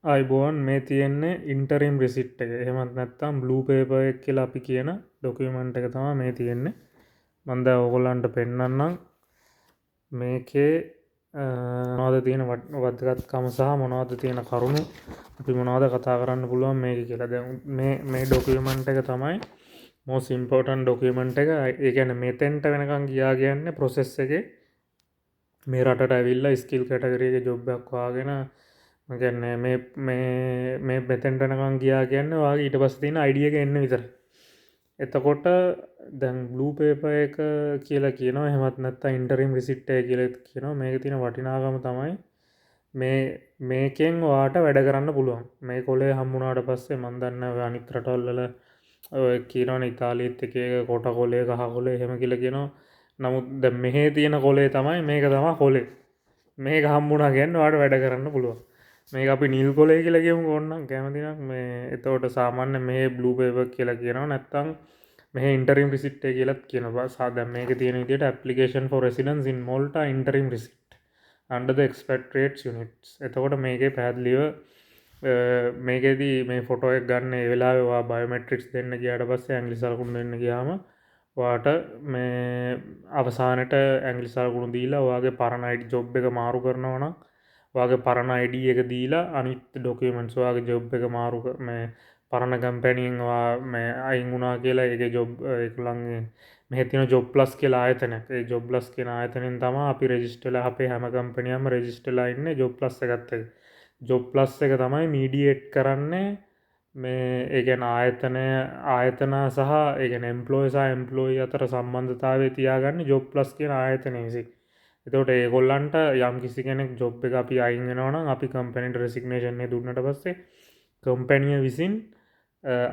අයිබෝන් මේ තියෙන්නේ ඉන්ටරීම් රිසිට් එක. එහෙමත් නැත්නම් බ්ලූ පේපර් එක කියලා අපි කියන ඩොකියුමන්ට් එක තමයි මේ තියෙන්නේ. මම දැන් ඕගොල්ලන්ට පෙන්නන්නම් මේකේ මොනවද තියෙන වැදගත්කම සහ මොනවද තියෙන කරුණු අපි මොනවද කතා කරන්න පුළුවන් මේක කියලා. දැන් මේ ඩොකියුමන්ට් එක තමයි most important ඩොකියුමන්ට් එක. ඒ කියන්නේ මෙතෙන්ට වෙනකන් ගියා කියන්නේ process එකේ මේ රටට ඇවිල්ලා ස්කිල් කැටගරි එකේ ජොබ් එකක් හොයාගෙන කියන්නේ මේ මෙතෙන්ට යනකම් ගියා කියන්නේ ඔයාගේ ඊට පස්සේ තියෙන අයිඩියා එක එන්න විතරයි. එතකොට දැන් බ්ලූ පේපර් එක කියලා කියනවා. එහෙමත් නැත්නම් ඉන්ටරිම් රිසිට් එක කියලා කියනවා. මේකේ තියෙන වටිනාකම තමයි මේකෙන් ඔයාට වැඩ කරන්න පුළුවන්. මේ කොලේ හම්බුනාට පස්සේ මම දන්නේ ඔය අනිත් රටවල් වල ඔය කියනවනේ ඉතාලියේත් එක එක කොට කොලේ කහ කොලේ එහෙම කියලා කියනවා. නමුත් දැන් මෙහි තියෙන කොලේ තමයි මේක තමයි කොලේ. මේක හම්බුණා කියන්නේ ඔයාට වැඩ කරන්න පුළුවන්. මේක අපි නිල් කොලේ කියලා කියමු ඕනනම් කැමති නම් මේ එතකොට සාමාන්‍ය මේ බ්ලූ පේපර් කියලා කියනවා. නැත්නම් මෙහි ඉන්ටරිම් රිසිට් එක කියලාත් කියනවා. දැන් මේකේ තියෙන විදිහට application for residence in Malta interim receipt under the expatriates units. එතකොට මේකේ පැහැදිලිව මේකේදී මේ ෆොටෝ එක ගන්න ඒ වෙලාවේ ඔයා බයෝමෙට්‍රික්ස් දෙන්න ගියාට පස්සේ ඇඟිලි සලකුණු දෙන්න ගියාම ඔයාට මේ අවසානට ඇඟිලි සලකුණු දීලා ඔයාගේ පරණ ID ජොබ් එක මාරු කරනවා නම් ඔයාගේ පරණ ID එක දීලා අනිත් ඩොකියුමන්ට්ස් ඔයාගේ ජොබ් එක මාරු මේ පරණ කම්පැනියෙන් ඔයා මේ අයින් වුණා කියලා ඒකේ ජොබ් ඒගොල්ලන්ගේ මෙහෙ තියෙන ජොබ් ප්ලස් කියලා ආයතනයක්. ඒ ජොබ් ප්ලස් කියන ආයතනයෙන් තමයි අපි රෙජිස්ටර් වෙලා අපේ හැම කම්පැනියක්ම රෙජිස්ටර් වෙලා ඉන්නේ ජොබ් ප්ලස් එකත් එක්ක. ජොබ් ප්ලස් එක තමයි මීඩියේට් කරන්නේ මේ ඒ කියන්නේ ආයතන සහ ඒ කියන්නේ එම්ප්ලොයි සහ එම්ප්ලොයි අතර සම්බන්ධතාවය තියාගන්නේ ජොබ් ප්ලස් කියන ආයතනය විසින්. එතකොට ඒගොල්ලන්ට යම් කිසි කෙනෙක් ජොබ් එක අපි අයින් වෙනවා නම් අපි කම්පැනිට රෙසිග්නේෂන් එක දුන්නට පස්සේ කම්පැනිය විසින්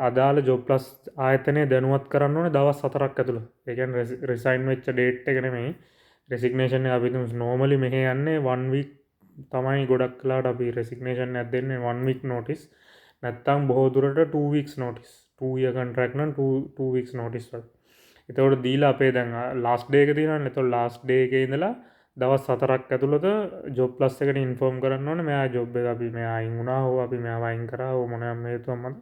අදාළ ජොබ් ප්ලස් ආයතනය දැනුවත් කරන්න ඕනේ දවස් 4ක් ඇතුළත. ඒ කියන්නේ රිසයින් වෙච්ච ඩේට් එක නෙමෙයි. රෙසිග්නේෂන් එක අපි නෝමලි මෙහෙ යන්නේ 1 week තමයි ගොඩක් වෙලාවට අපි රෙසිග්නේෂන් එකක් දෙන්නේ 1 week notice. නැත්තම් බොහෝ දුරට 2 weeks notice. 2 year contract නම් 2 weeks notice වගේ. එතකොට දීලා අපේ දැන් ලාස්ට් ඩේ එක තියෙනවනේ. එතකොට ලාස්ට් ඩේ එකේ ඉඳලා දවස් 4ක් ඇතුළත ජොබ් ප්ලස් එකට ඉන්ෆෝම් කරන්න ඕනේ මෙයා ජොබ් එක අපි මෙයා අයින් වුණා හෝ අපි මෙයාව අයින් කරා හෝ මොනවාම හේතුවක් මත.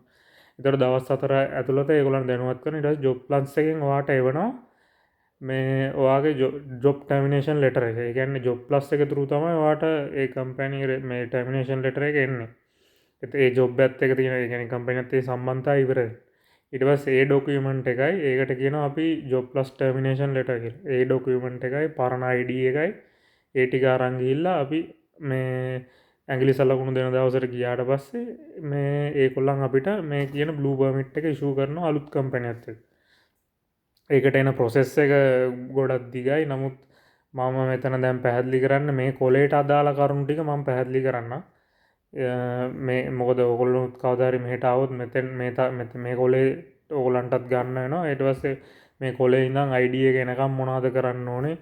එතකොට දවස් 4 ඇතුළත ඒගොල්ලන් දැනුවත් කරන ඊට පස්සේ ජොබ් ප්ලස් එකෙන් ඔයාට එවනවා මේ ඔයාගේ ජොබ් ටර්මිනේෂන් ලෙටර් එක. ඒ කියන්නේ ජොබ් ප්ලස් එක through තමයි ඔයාට ඒ කම්පැනි මේ ටර්මිනේෂන් ලෙටර් එක එන්නේ. ඒ ජොබ් එකත් එක තියෙන ඒ කියන්නේ කම්පැනිත් ඒ සම්බන්ධතාවය ඉවරයි. ඊට පස්සේ ඒ ඩොකියුමන්ට් එකයි ඒකට කියනවා අපි ජොබ් ප්ලස් ටර්මිනේෂන් ලෙටර් කියලා. ඒ ඩොකියුමන්ට් එකයි පරණ ID එකයි ඒ ටික අරන් ගිහිල්ලා අපි මේ ඇඟිලි සලකුණු දෙන දවසට ගියාට පස්සේ මේ ඒගොල්ලන් අපිට මේ කියන බ්ලූ පර්මිට් එක ඉෂුව කරනවා අලුත් කම්පැනියත් එක්ක. ඒකට එන ප්‍රොසෙස් එක ගොඩක් දිගයි. නමුත් මම මෙතන දැන් පැහැදිලි කරන්න මේ කොලේට අදාළ කරුණු ටික මම පැහැදිලි කරන්නම්. මේ මොකද ඔයගොල්ලෝ කවදා හරි මෙහෙට ආවොත් මෙතෙන් මේ කොලේ ඕගොල්ලන්ටත් ගන්න වෙනවා. ඊට පස්සේ මේ කොලේ ඉඳන් ID එක එනකම් මොනවද කරන්න ඕනේ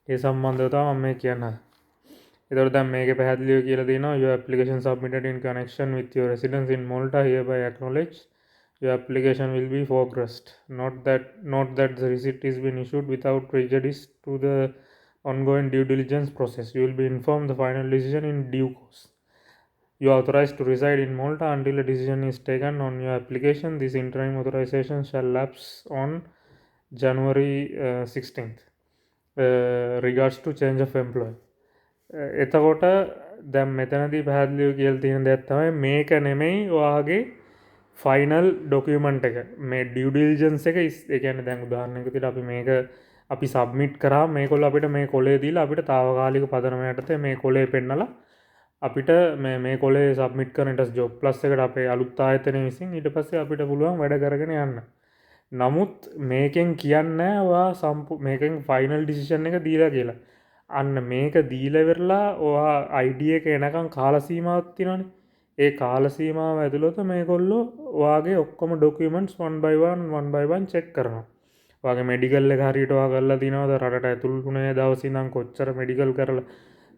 ඒ සම්බන්ධව තමයි මම මේ කියන්නේ. එතකොට දැන් මේකේ පැහැදිලිව කියලා දෙනවා your application submitted in connection with your residence in Malta hereby acknowledge your application will be progressed. Note that the receipt is been issued without prejudice to the ongoing due diligence process. You will be informed the final decision in due course. You are authorized to reside in Malta until a decision is taken on your application. This interim authorization shall lapse on January 16th. Regards to change of employer. එතකොට දැන් මෙතනදී පැහැදිලිව කියලා තියෙන දෙයක් තමයි මේක නෙමෙයි ඔයාගේ ෆයිනල් ඩොකියුමන්ට් එක. මේ ඩියු ඩිලිජන්ස් එක ඒ කියන්නේ දැන් උදාහරණයක් විදිහට අපි මේක අපි සබ්මිට් කරා මේගොල්ලෝ අපිට මේ කොලේ දීලා අපිට తాවකාලික පදනම යටතේ මේ කොලේ පෙන්නලා අපිට මේ කොලේ සබ්මිට් කරන ඊට ජොබ් ප්ලස් එකට අපේ අලුත් ආයතනය විසින් ඊට පස්සේ අපිට පුළුවන් වැඩ කරගෙන යන්න. නමුත් මේකෙන් කියන්නේ ඔයා මේකෙන් ෆයිනල් ඩිසිෂන් එක දීලා කියලා. අන්න මේක දීලා ඉවරලා ඔයා ID එක එනකන් කාල සීමාවක් තියෙනවනේ. ඒ කාල සීමාව ඇතුළත මේගොල්ලෝ ඔයාගේ ඔක්කොම documents one by one check කරනවා. ඔයාගේ මෙඩිකල් එක හරියට ඔයා කරලා තියනවද රටට ඇතුළු වුණේ දවසේ ඉඳන් කොච්චර මෙඩිකල් කරලා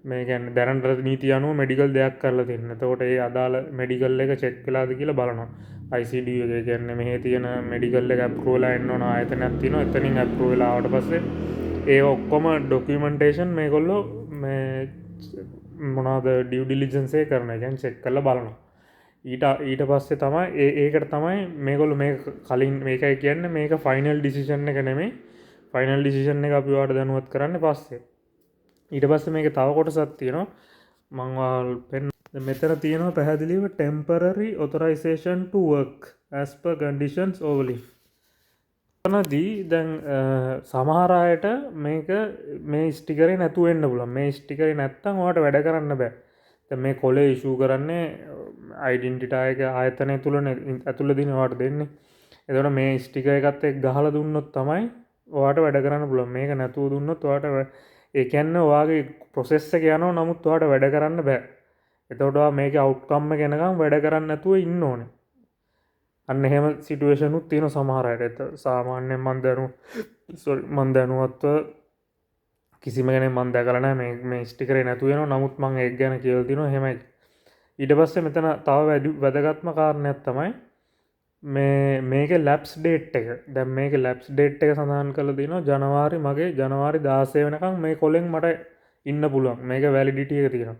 මේ කියන්නේ දැනට නීති අනුව මෙඩිකල් දෙයක් කරලා තියෙනවා. එතකොට ඒ අදාළ මෙඩිකල් එක චෙක් වෙලාද කියලා බලනවා. ICD එක කියන්නේ මෙහි තියෙන මෙඩිකල් එක අප්‍රූව් වෙලා එන්න ඕන ආයතනයක් තියෙනවා. එතනින් අප්‍රූව් වෙලා ආවට පස්සේ ඒ ඔක්කොම ඩොකියුමන්ටේෂන් මේගොල්ලෝ මේ මොනවද ඩියු ඩිලිජන්ස් එක කරනවා. කියන්නේ චෙක් කරලා බලනවා. ඊට පස්සේ තමයි ඒකට තමයි මේගොල්ලෝ මේ කලින් මේකයි කියන්නේ මේක ෆයිනල් ඩිසිෂන් එක නෙමෙයි. ෆයිනල් ඩිසිෂන් එක අපි ඔයාලට දැනුවත් කරන්න පස්සේ. ඊට පස්සේ මේකේ තව කොටසක් තියෙනවා. මම ඔයාලට මෙතන තියෙනවා පැහැදිලිව temporary authorization to work as per conditions overleaf. එතනදී දැන් සමහර අයට මේක මේ ස්ටිකරේ නැතුව වෙන්න පුළුවන්. මේ ස්ටිකරේ නැත්තම් ඔයාලට වැඩ කරන්න බෑ. දැන් මේ කොලේ ඉෂුව කරන්නේ ඩෙන්ටිටි එක ආයතනය තුලනේ ඇතුළේදීනේ ඔයාලට දෙන්නේ. එතකොට මේ ස්ටිකර් එකත් එක්ක ගහලා දුන්නොත් තමයි ඔයාලට වැඩ කරන්න පුළුවන්. මේක නැතුව දුන්නොත් ඔයාලට ඒ කියන්නේ ඔයාගේ ප්‍රොසෙස් එක යනවා නමුත් ඔයාලට වැඩ කරන්න බෑ. එතකොට ඔයා මේකේ අවුට්කම් එක එනකම් වැඩ කරන්න නැතුව ඉන්න ඕනේ. අන්න එහෙම සිටුේෂන් උත් තියෙන සමහර අයට. සාමාන්‍යයෙන් මම දැනුවත්ව කිසිම කෙනෙක් මම දැකලා නැහැ මේ ස්ටිකරේ නැතුව වෙනවා. නමුත් මම ඒක ගැන කියලා දිනවා එහෙමයි. ඊට පස්සේ මෙතන තව වැදගත්ම කාරණයක් තමයි මේක ලැප්ස් ඩේට් එක. දැන් මේක ලැප්ස් ඩේට් එක සඳහන් කරලා දිනවා ජනවාරි 16 වෙනකම් මේ කොලෙන් මට ඉන්න පුළුවන්. මේක වැලිඩිටි එක තියෙනවා.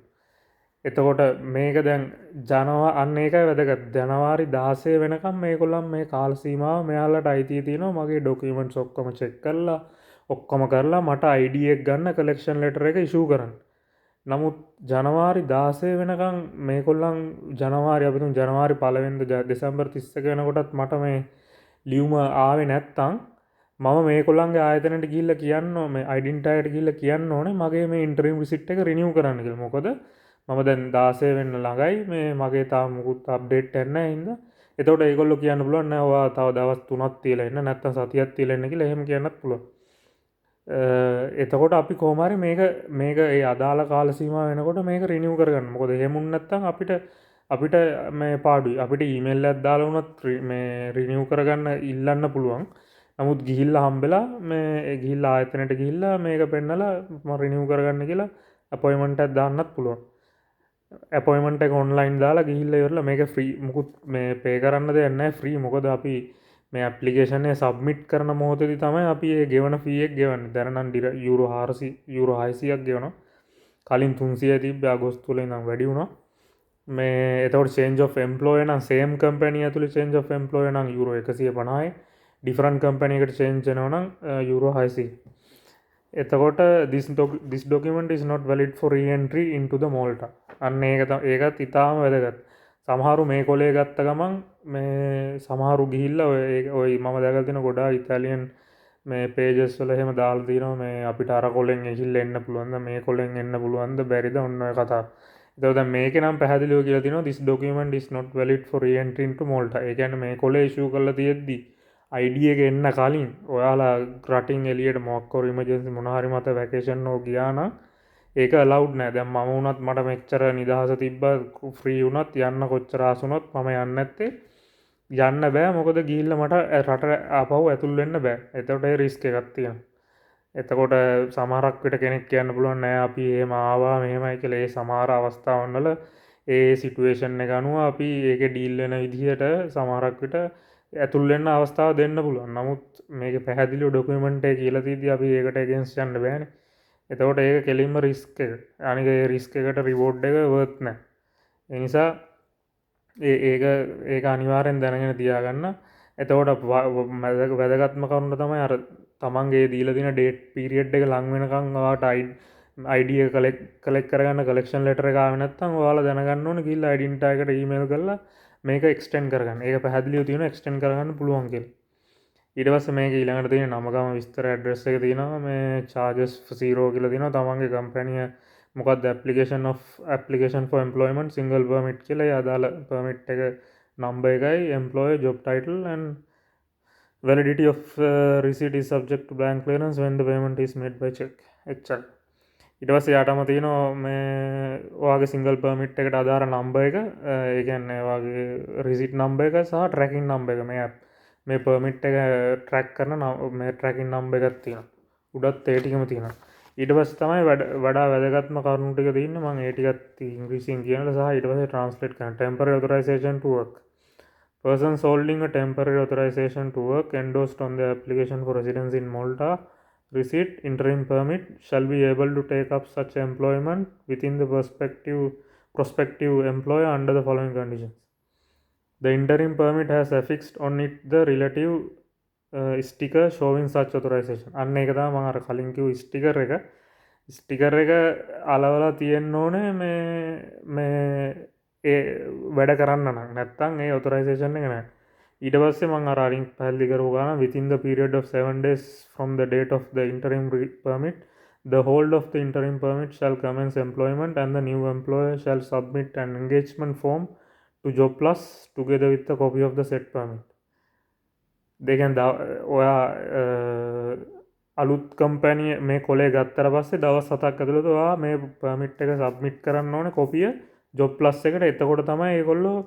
එතකොට මේක දැන් අන්න ඒකයි වැදගත්. ජනවාරි 16 වෙනකම් මේගොල්ලන් මේ කාල සීමාව මෙයාලට අයිතිය තියෙනවා මගේ ඩොකියුමන්ට්ස් ඔක්කොම චෙක් කරලා ඔක්කොම කරලා මට ID එක ගන්න කලෙක්ෂන් ලෙටර් එක ඉෂුව කරන්න. නමුත් ජනවාරි 16 වෙනකම් මේගොල්ලන් ජනවාරි 1 වෙනිදා දෙසැම්බර් 31 වෙනකොටත් මට මේ ලියුම ආවේ නැත්තම් මම මේගොල්ලන්ගේ ආයතනයට ගිහිල්ලා කියන්න මේ ඩෙන්ටිටි එකට ගිහිල්ලා කියන්න ඕනේ මගේ මේ ඉන්ටරිම් රිසිට් එක රිනිව් කරන්න කියලා. මොකද මම දැන් 16 වෙන්න ළඟයි මේ මගේ තාම මුකුත් අප්ඩේට් එකක් නැහැ හින්දා. එතකොට ඒගොල්ලෝ කියන්න පුළුවන් නෑ ඔයා තව දවස් 3ක් තියලා ඉන්න නැත්නම් සතියක් තියලා ඉන්න කියලා එහෙම කියන්නත් පුළුවන්. එතකොට අපි කොහොම හරි මේක ඒ අදාළ කාල සීමාව වෙනකොට මේක රිනිව් කරගන්න. මොකද එහෙම වුණ නැත්නම් අපිට මේ පාඩුයි. අපිට ඊමේල් එකක් දාලා වුණත් මේ රිනිව් කරගන්න ඉල්ලන්න පුළුවන්. නමුත් ගිහිල්ලා හම්බෙලා මේ ගිහිල්ලා ආයතනයට ගිහිල්ලා මේක පෙන්නලා මම රිනිව් කරගන්න කියලා අපොයින්ට්මන්ට් එකක් දාන්නත් පුළුවන්. අපොයින්ට්මන්ට් එක ඔන්ලයින් දාලා ගිහිල්ලා ඉවරලා මේක ෆ්‍රී මුකුත් මේ පේ කරන්න දෙයක් නැහැ ෆ්‍රී. මොකද අපි මේ ඇප්ලිකේෂන් එක සබ්මිට් කරන මොහොතේදී තමයි අපි ඒ ගෙවන ෆී එක ගෙවන්නේ. දැන් නම් යූරෝ 600ක් ගෙවනවා. කලින් 300 තිබ්බ අගෝස්තු වල ඉඳන් වැඩි වුණා. මේ එතකොට change of employer නම් same company ඇතුලේ change of employer නම් යූරෝ 150යි. different company එකට change වෙනවා නම් යූරෝ 600. එතකොට this document is not valid for re-entry into the Malta. අන්න ඒකත් ඉතාම වැදගත්. සමහරු මේ කොලේ ගත්ත ගමන් මේ සමහරු ගිහිල්ලා ඔය මම දැකලා තියෙන ගොඩාක් ඉතාලියන් මේ පේජස් වල එහෙම දාලා තියෙනවා මේ අපිට අර කොලෙන් ගිහිල්ලා එන්න පුළුවන්ද මේ කොලෙන් එන්න පුළුවන්ද බැරිද ඔන්න ඔය කතාව. ඒතකොට දැන් මේකේ නම් පැහැදිලිව කියලා තියෙනවා this document is not valid for re-entry into Malta. ඒ කියන්නේ මේ කොලේ ඉෂුව කරලා තියෙද්දි ID එක එන්න කලින් ඔයාලා රටින් එළියට මොකක් හරි ඉමර්ජන්සි මොන හරි මත වැකේෂන් ඕ ගියා නම් ඒක allowed නෑ. දැන් මම වුණත් මට මෙච්චර නිදහස තිබ්බා ෆ්‍රී වුණත් යන්න කොච්චර ආස වුණත් මම යන්නේ නැත්තේ යන්න බෑ. මොකද ගිහිල්ලා මට රට ආපහු ඇතුල් වෙන්න බෑ. එතකොට ඒ රිස්ක් එකක් තියෙනවා. එතකොට සමහරක් විට කෙනෙක් කියන්න පුළුවන් නෑ අපි එහෙම ආවා මෙහෙමයි කියලා. ඒ සමහර අවස්ථාවන් වල ඒ සිටුේෂන් එක අනුව අපි ඒකේ ඩීල් වෙන විදිහට සමහරක් විට ඇතුල් වෙන්න අවස්ථාව දෙන්න පුළුවන්. නමුත් මේක පැහැදිලිව ඩොකියුමන්ට් එකේ කියලා තියෙද්දි අපි ඒකට against යන්න බෑනේ. එතකොට ඒක කෙලින්ම රිස්ක් එක. අනික ඒ රිස්ක් එකට රිවෝඩ් එක වර්ත් නැහැ. ඒ නිසා ඒක අනිවාර්යෙන් දැනගෙන තියාගන්න. එතකොට වැදගත්ම කරුණ තමයි අර තමන්ගේ දීලා තියෙන ඩේට් පීරියඩ් එක ලඟ වෙනකන් ඔයාලට ID එක කලෙක්ට් කරගන්න කලෙක්ෂන් ලෙටර් එක ආවේ නැත්නම් ඔයාලා දැනගන්න ඕනේ ගිහිල්ලා ඩෙන්ටිටි එකට ඊමේල් කරලා මේක එක්ස්ටෙන්ඩ් කරගන්න. ඒක පැහැදිලිව තියෙනවා එක්ස්ටෙන්ඩ් කරගන්න පුළුවන් කියලා. ඊට පස්සේ මේක ඊළඟට තියෙන නමගම විස්තර ඇඩ්‍රස් එක තියෙනවා මේ charges 0 කියලා තියෙනවා. තමන්ගේ කම්පැනි මොකක්ද application for employment single permit කියලා ඒ අදාළ permit එක number එකයි employer job title and validity of receipt is subject to bank clearance when the payment is made by check. එච්චර. ඊට පස්සේ යාටම තියෙනවා මේ ඔයාගේ single permit එකට අදාළ number එක ඒ කියන්නේ ඔයාගේ receipt number එක සහ tracking number එක මේ permit එක track කරන මේ tracking number එකක් තියෙනවා. උඩත් ඒ ටිකම තියෙනවා. ඊට පස්සේ තමයි වඩා වැදගත්ම කරුණු ටික තියෙන්නේ. මම ඒ ටිකත් ඉංග්‍රීසියෙන් කියනලා සහ ඊට පස්සේ translate කරනවා. temporary authorization to work. Persons holding a temporary authorization to work endorsed on the application for residence in Malta receipt interim permit shall be able to take up such employment within the prospective employer under the following conditions. The interim permit has affixed on it the relative sticker showing such authorization. අන්න ඒක තමයි මම අර කලින් කිව්ව sticker එක. Sticker එක අලවලා තියෙන්න ඕනේ මේ ඒ වැඩ කරන්න නම්. නැත්තම් ඒ authorization එක නැහැ. ඊට පස්සේ මම අර අරින් පැහැදිලි කරපු ගාන within the period of 7 days from the date of the interim permit, the holder of the interim permit shall commence employment and the new employer shall submit an engagement form to Job Plus together with a copy of the said permit. දෙකෙන් ඔයා අලුත් company මේ කොලේ ගත්තට පස්සේ දවස් 7ක් ඇතුළත ඔයා මේ පර්මිට් එක සබ්මිට් කරන්න ඕනේ කොපිය ජොබ් ප්ලස් එකට. එතකොට තමයි ඒගොල්ලෝ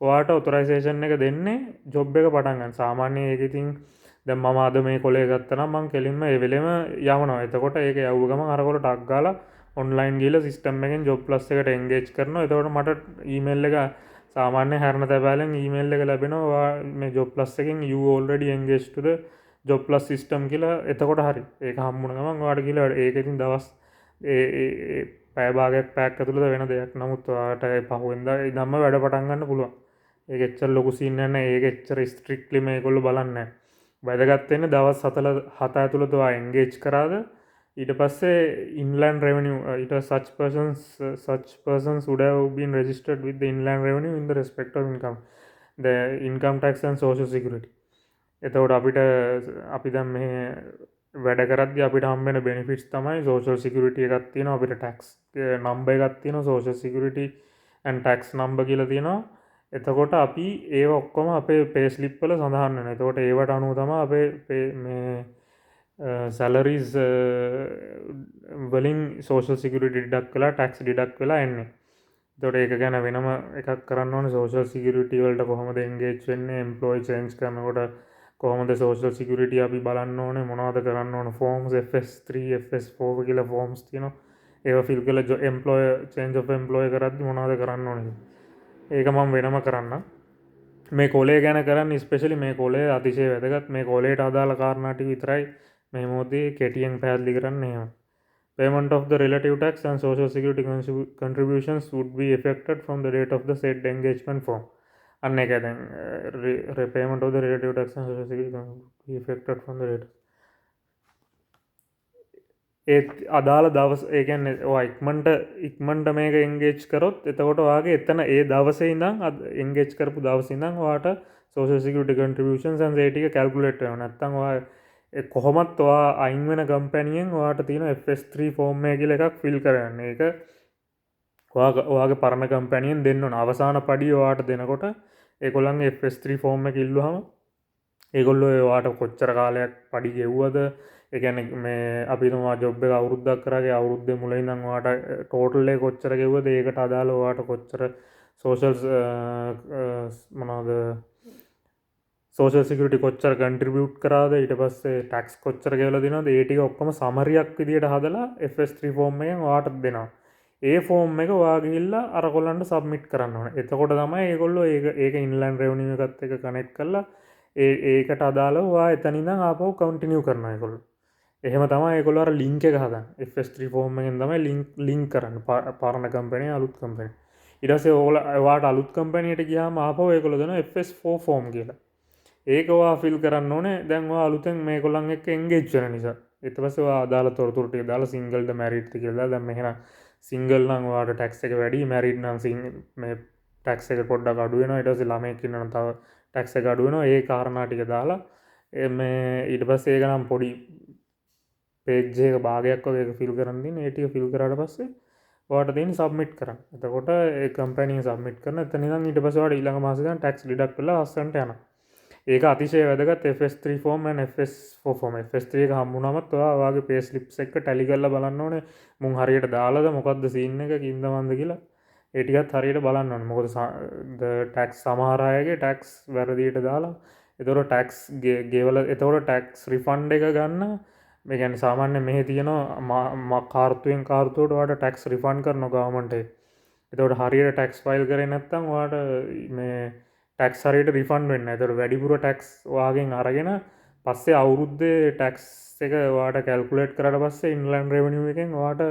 ඔයාට ඔතොරයිසේෂන් එක දෙන්නේ ජොබ් එක පටන් ගන්න. සාමාන්‍යයෙන් ඒක ඉතින් දැන් මම අද මේ කොලේ ගත්තා නම් මම කෙලින්ම ඒ වෙලෙම යවනවා. එතකොට ඒක යවුව ගමන් අරගොල්ලෝ ටක් ගාලා ඔන්ලයින් ගිහලා සිස්ටම් එකෙන් ජොබ් ප්ලස් එකට එන්ගේජ් කරනවා. එතකොට මට ඊමේල් එක සාමාන්‍ය හැරණ තැබෑලෙන් ඊමේල් එක ලැබෙනවා මේ ජොබ් ප්ලස් එකෙන් you already engaged to the job plus system කියලා. එතකොට හරි ඒක හම්බුන ගමන් ඔයාට කියලා ඒක ඉතින් දවස් ඒ පැය භාගයක් පැයක් ඇතුළත වෙන දෙයක්. නමුත් ඔයාට පහුවෙන්දා ඉඳන්ම වැඩ පටන් ගන්න පුළුවන්. ඒක එච්චර ලොකු සීන් නැහැ. ඒක එච්චර ස්ට්‍රික්ට්ලි මේගොල්ලෝ බලන්නේ නැහැ. වැදගත් වෙන්නේ දවස් 7 ඇතුළත ඔයා එන්ගේජ් කරාද. ඊට පස්සේ inland revenue it was such persons would have been registered with the inland revenue in the respect of income, the income tax and social security. එතකොට අපිට අපි දැන් මේ වැඩ කරද්දී අපිට හම්බ වෙන benefits තමයි social security එකක් තියෙනවා, අපිට tax number එකක් තියෙනවා, social security and tax number කියලා තියෙනවා. එතකොට අපි ඒව ඔක්කොම අපේ pay slip වල සඳහන් වෙනවා. එතකොට ඒවට අනුව තමයි අපේ මේ salaries වලින් social security deduct වෙලා tax deduct වෙලා එන්නේ. එතකොට ඒක ගැන වෙනම එකක් කරන්න ඕනේ. social security වලට කොහොමද engage වෙන්නේ, employee change කරනකොට කොහොමද social security අපි බලන්න ඕනේ, මොනවද කරන්න ඕනේ, forms FS3 FS4 කියලා forms තියෙනවා. ඒවා fill කරලා employer change of employer කරද්දි මොනවද කරන්න ඕනේ. ඒක මම වෙනම කරන්න. මේ කොලේ ගැන කරන්න ස්පෙෂලි මේ කොලේ අතිශය වැදගත්. මේ කොලේට අදාළ කාරණා ටික විතරයි මේ මොහොතේ කෙටියෙන් පැහැදිලි කරන්නේ. එහෙම payment of the relative tax and social security contributions would be effected from the date of the said engagement form. අන්න ඒක දැන් repayment of the relative tax and social security would be effected from the date. ඒ අදාළ දවස් ඒ කියන්නේ ඔයා ඉක්මනට මේක engage කරොත් එතකොට ඔයාගේ එතන ඒ දවසේ ඉඳන් එන්ගේජ් කරපු දවසේ ඉඳන් ඔයාට social security contributions and ඒ ටික calculate වෙනවා. නැත්තම් ඔයා කොහොමත් ඔයා අයින් වෙන කම්පැනියෙන් ඔයාට තියෙන FS3 ෆෝම් එක කියලා එකක් ෆිල් කරන්න. ඒක ඔයාගේ පරණ කම්පැනියෙන් දෙන්න ඕන. අවසාන පඩිය ඔයාට දෙනකොට ඒගොල්ලන්ගේ FS3 ෆෝම් එක ඉල්ලුවම ඒගොල්ලෝ ඔයාට කොච්චර කාලයක් පඩි ගෙව්වද, ඒ කියන්නේ මේ අපි තුමා ජොබ් එක අවුරුද්දක් කරාගේ අවුරුද්දේ මුලින් ඉඳන් ඔයාට ටෝටල් එක කොච්චර ගෙව්වද, ඒකට අදාළ ඔයාට කොච්චර සෝෂල් මොනවද social security කොච්චර contribute කරාද, ඊට පස්සේ tax කොච්චර ගෙවලා දෙනවද, ඒ ටික ඔක්කොම සමරියක් විදියට හදලා FS3 form එකෙන් ඔයාට දෙනවා. ඒ form එක ඔයා ගිහිල්ලා අර කොල්ලන්ට submit කරන්න ඕනේ. එතකොට තමයි ඒගොල්ලෝ ඒක inland revenue එකත් එක්ක connect කරලා ඒකට අදාළව ඔයා එතන ඉඳන් ආපහු continue කරනවා ඒගොල්ලෝ. එහෙම තමයි ඒගොල්ලෝ අර link එක හදන්නේ. FS3 form එකෙන් තමයි link කරන්නේ පරණ company අලුත් company. ඊට පස්සේ ඔයාට අලුත් company එකට ගියාම ආපහු ඒගොල්ලෝ දෙනවා FS4 form කියලා. ඒක ඔයා ෆිල් කරන්න ඕනේ. දැන් ඔයා අලුතෙන් මේගොල්ලන් එක්ක එන්ගේජ් වෙන නිසා. ඊට පස්සේ ඔයා අදාළ තොරතුරු ටික දාලා සිංගල්ද මැරිඩ්ද කියලා. දැන් මෙහෙනම් සිංගල් නම් ඔයාට ටැක්ස් එක වැඩි, මැරිඩ් නම් මේ ටැක්ස් එක පොඩ්ඩක් අඩු වෙනවා. ඊට පස්සේ ළමයෙක් ඉන්නවා තව ටැක්ස් එක අඩු වෙනවා. ඒ කාරණා ටික දාලා මේ ඊට පස්සේ ඒක නම් පොඩි පේජ් එක භාගයක් වගේ ඒක ෆිල් කරන්න තියෙන. ඒ ටික ෆිල් කරාට පස්සේ ඔයාට තියෙන සබ්මිට් කරන්න. එතකොට ඒ කම්පැනි සබ්මිට් කරන. එතන ඉඳන් ඊට පස්සේ ඔයාට ඊළඟ මාසේ ඉඳන් ටැක්ස් ඩිඩක්ට් වෙලා අස්සන්ට යනවා. ඒක අතිශය වැදගත්. FS3 form and FS4 form. FS3 එක හම්බුනමත් ඔයාගේ pay slips එක ටැලි කරලා බලන්න ඕනේ. මුන් හරියට දාලාද මොකද්ද සීන් එක කින්දමන්ද කියලා. ඒ ටිකත් හරියට බලන්න ඕනේ. මොකද tax සමහර අයගේ tax වැරදියට දාලා ඒතකොට tax ගෙවලා ඒතකොට tax refund එක ගන්න මේ කියන්නේ සාමාන්‍ය මෙහි තියෙනවා කාර්තුවෙන් කාර්තුවට ඔයාලට tax refund කරනවා government එක. ඒතකොට හරියට tax file කරේ නැත්නම් ඔයාලට මේ ටැක්ස් හරියට රිෆන්ඩ් වෙන්නේ නැහැ. ඒතකොට වැඩිපුර ටැක්ස් ඔයාගෙන් අරගෙන පස්සේ අවුරුද්දේ ටැක්ස් එක ඔයාට කැල්කියුලේට් කරලා පස්සේ ඉන්ලෑන්ඩ් රෙවෙනියු එකෙන් ඔයාට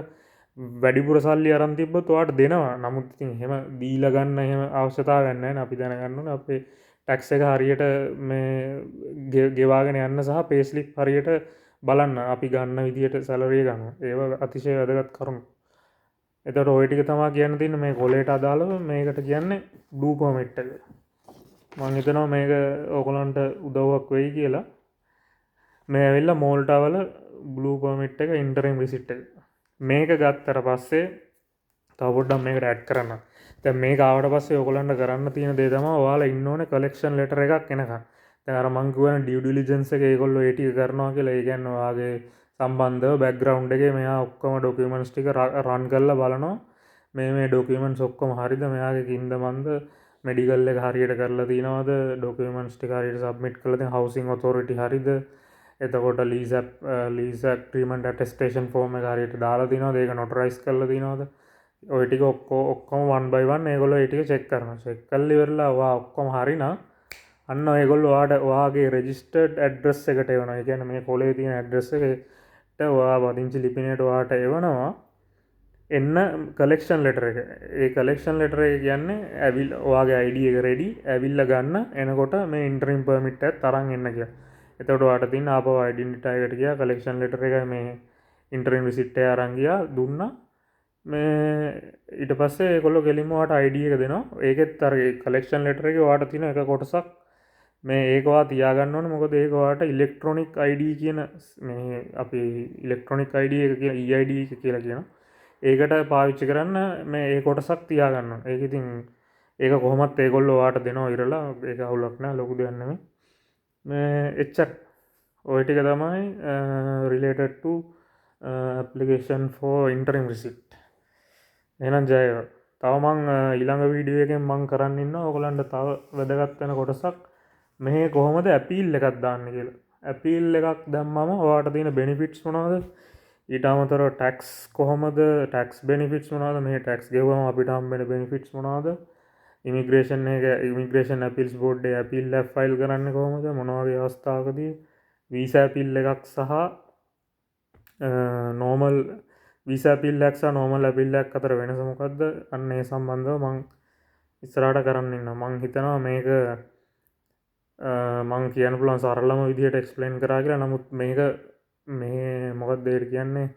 වැඩිපුර සල්ලි අරන් තිබ්බොත් ඔයාට දෙනවා. නමුත් ඉතින් එහෙම දීලා ගන්න එහෙම අවශ්‍යතාවයක් නැහැ නේ. අපි දැනගන්න ඕනේ අපේ ටැක්ස් එක හරියට මේ ගෙවාගෙන යන්න සහ පේස්ලිප් හරියට බලන්න අපි ගන්න විදියට සැලරිය ගන්න. ඒව අතිශය වැදගත් කරුණු. එතකොට ওই ටික තමයි කියන්න තියෙන්නේ මේ කොලේට අදාළව මේකට කියන්නේ බ්ලූ පර්මිට් එක. මම හිතනවා මේක ඕගොල්ලන්ට උදව්වක් වෙයි කියලා. මේ ඇවිල්ලා මෝල්ටා වල බ්ලූ පර්මිට් එක ඉන්ටරිම් රිසිට් එක. මේක ගත්තට පස්සේ තව පොඩ්ඩක් මේකට ඇඩ් කරන්න. දැන් මේක ආවට පස්සේ ඔයගොල්ලන්ට කරන්න තියෙන දේ තමයි ඔයාලා ඉන්න ඕනේ කලෙක්ෂන් ලෙටර් එකක් එනකන්. දැන් අර මං කියවන ඩියු ඩිලිජන්ස් එක ඒගොල්ලෝ ඒ ටික කරනවා කියලා. ඒ කියන්නේ ඔයාගේ සම්බන්ධව බෑග්ග්‍රවුන්ඩ් එකේ මෙයා ඔක්කොම ඩොකියුමන්ට්ස් ටික රන් කරලා බලනවා. මේ ඩොකියුමන්ට්ස් ඔක්කොම හරිද? මෙයාගේ කින්ද මන්ද මෙඩිකල් එක හරියට කරලා තියනවද? ඩොකියුමන්ට්ස් ටික හරියට සබ්මිට් කරලා තියෙන හවුසින් ඔතොරිටි හරිද? එතකොට ලීස් ඇග්‍රීමන්ට් ඇටෙස්ටේෂන් ෆෝම් එක හරියට දාලා තියනවද? ඒක නොටරයිස් කරලා තියනවද? ඔය ටික ඔක්කොම 1 by 1 ඒගොල්ලෝ ඒ ටික චෙක් කරනවා. චෙක් කරලා ඉවරලා ඔයා ඔක්කොම හරිනම් අන්න ඒගොල්ලෝ ඔයාගේ රෙජිස්ටර්ඩ් ඇඩ්‍රස් එකට එවනවා. ඒ කියන්නේ මේ කොලේ තියෙන ඇඩ්‍රස් එකට ඔයා වදිංචි ලිපිනයට ඔයාට එවනවා. එන්න කලෙක්ෂන් ලෙටර් එක. ඒ කලෙක්ෂන් ලෙටර් එක කියන්නේ ඔයාගේ ID එක රෙඩි ඇවිල්ලා ගන්න එනකොට මේ ඉන්ටරිම් පර්මිට් එකත් අරන් එන්න කියලා. එතකොට ඔයාට තියෙන ආපහු ඩෙන්ටිටි එකට ගියා කලෙක්ෂන් ලෙටර් එක මේ ඉන්ටරිම් රිසිට් එක අරන් ගියා දුන්නා. මේ ඊට පස්සේ ඒගොල්ලෝ කෙලින්ම ඔයාට ID එක දෙනවා. ඒකෙත් අර කලෙක්ෂන් ලෙටර් එකේ ඔයාට තියෙන එක කොටසක් මේ ඒක ඔයා තියාගන්න ඕනේ. මොකද ඒක ඔයාට ඉලෙක්ට්‍රොනික ID කියන මේ අපි ඉලෙක්ට්‍රොනික ID එක කියලා EID එක කියලා කියනවා. ඒකට පාවිච්චි කරන්න මේ ඒ කොටසක් තියාගන්න ඕනේ. ඒක ඉතින් ඒක කොහොමත් ඒගොල්ලෝ ඔයාට දෙනවා ඉරලා. ඒක අවුලක් නෑ, ලොකු දෙයක් නෙමෙයි. මේ එච්චර ඔය ටික තමයි related to application for interim receipt. එහෙනම් ජය වේවා. තව මං ඊළඟ වීඩියෝ එකෙන් මං කරන්න ඉන්නවා ඔයගලන්ට තව වැදගත් වෙන කොටසක් මෙහි කොහොමද ඇපීල් එකක් දාන්න කියලා. ඇපීල් එකක් දැම්මම ඔයාට තියෙන බෙනිෆිට්ස් මොනවද? ඊට අමතරව ටැක්ස් කොහොමද? ටැක්ස් බෙනිෆිට්ස් මොනවද? මේ ටැක්ස් ගෙවුවම අපිට හම්බෙන බෙනිෆිට්ස් මොනවද? ඉමිග්‍රේෂන් ඇපිල්ස් බෝඩ් එකේ ඇපීල් එක ෆයිල් කරන්නේ කොහොමද? මොන වගේ අවස්ථාවකදී වීසා ඇපීල් එකක් සහ නෝමල් වීසා ඇපීල් එකක් සහ නෝමල් ඇපීල් එකක් අතර වෙනස මොකද්ද? අන්න ඒ සම්බන්ධව මං ඉස්සරහට කරන්න ඉන්නවා. මං හිතනවා මේක මං කියන්න පුළුවන් සරලම විදිහට එක්ස්ප්ලේන් කරා කියලා. නමුත් මේක මේ මොකක්ද ඒකට කියන්නේ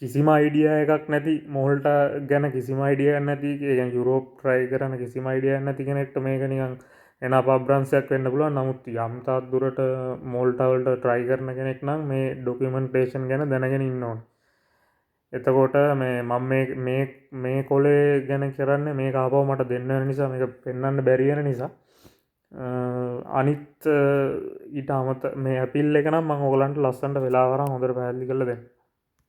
කිසිම අයිඩියා එකක් නැති මෝල්ටා ගැන කිසිම අයිඩියා එකක් නැති ඒ කියන්නේ යුරෝප් try කරන කිසිම අයිඩියා එකක් නැති කෙනෙක්ට මේක නිකන් එන අපබ්‍රංශයක් වෙන්න පුළුවන්. නමුත් යම් තාක් දුරට මෝල්ටා වලට try කරන කෙනෙක් නම් මේ ඩොකියුමන්ටේෂන් ගැන දැනගෙන ඉන්න ඕනේ. එතකොට මම මේ කොලේ ගැන කරන්නේ මේක ආපහු මට දෙන්න වෙන නිසා මේක පෙන්වන්න බැරි වෙන නිසා අනිත් ඊට අමත මේ ඇපිල් එක නම් මම ඔයගලන්ට ලස්සනට වෙලාව අරන් හොඳට පැහැදිලි කරලා දෙන්න.